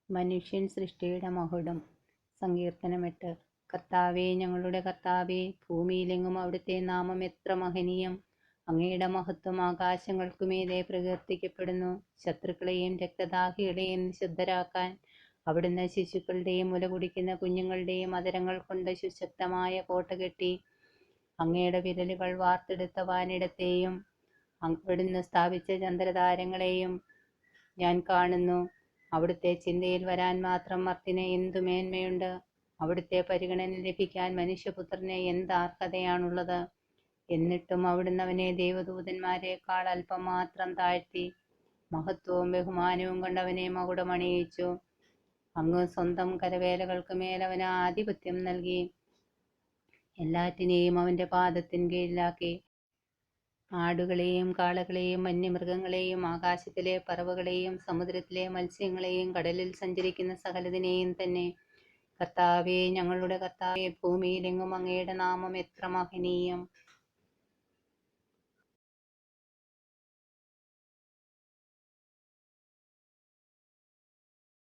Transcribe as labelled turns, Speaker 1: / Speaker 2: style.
Speaker 1: മനുഷ്യൻ സൃഷ്ടിയുടെ മകുടം. സങ്കീർത്തനം 8. കർത്താവേ, ഞങ്ങളുടെ കർത്താവേ, ഭൂമിയിലെങ്ങും അവിടുത്തെ നാമം എത്ര മഹനീയം! അങ്ങയുടെ മഹത്വം ആകാശങ്ങൾക്കുമീതെ പ്രകീർത്തിക്കപ്പെടുന്നു. ശത്രുക്കളെയും രക്തദാഹികളെയും നിശബ്ദരാക്കാൻ അവിടുന്ന് ശിശുക്കളുടെയും മുല കുടിക്കുന്ന കുഞ്ഞുങ്ങളുടെയും അധരങ്ങൾ കൊണ്ട് സുശക്തമായ കോട്ട കെട്ടി. അങ്ങയുടെ വിരലുകൾ വാർത്തെടുത്ത വാനിടത്തെയും അവിടുന്ന് സ്ഥാപിച്ച ചന്ദ്രതാരങ്ങളെയും ഞാൻ കാണുന്നു. അവിടുത്തെ ചിന്തയിൽ വരാൻ മാത്രം മർത്യന് എന്തു മേന്മയുണ്ട്! അവിടുത്തെ പരിഗണന ലഭിക്കാൻ മനുഷ്യപുത്രന് എന്ത് അർഹതയാണുള്ളത്! എന്നിട്ടും അവിടുന്ന് അവനെ ദേവദൂതന്മാരെക്കാൾ അല്പം മാത്രം താഴ്ത്തി. മഹത്വവും ബഹുമാനവും കൊണ്ട് അവനെ മകുടമണിയിച്ചു. അങ്ങ് സ്വന്തം കരവേലകൾക്ക് മേൽ അവന് ആധിപത്യം നൽകി. എല്ലാറ്റിനെയും അവന്റെ പാദത്തിൻ കീഴിലാക്കി. ആടുകളെയും കാളകളെയും വന്യമൃഗങ്ങളെയും ആകാശത്തിലെ പറവകളെയും സമുദ്രത്തിലെ മത്സ്യങ്ങളെയും കടലിൽ സഞ്ചരിക്കുന്ന സകലതിനെയും തന്നെ. കർത്താവേ, ഞങ്ങളുടെ കർത്താവേ, ഭൂമിയിലെങ്ങും അങ്ങയുടെ നാമം എത്ര മഹനീയം!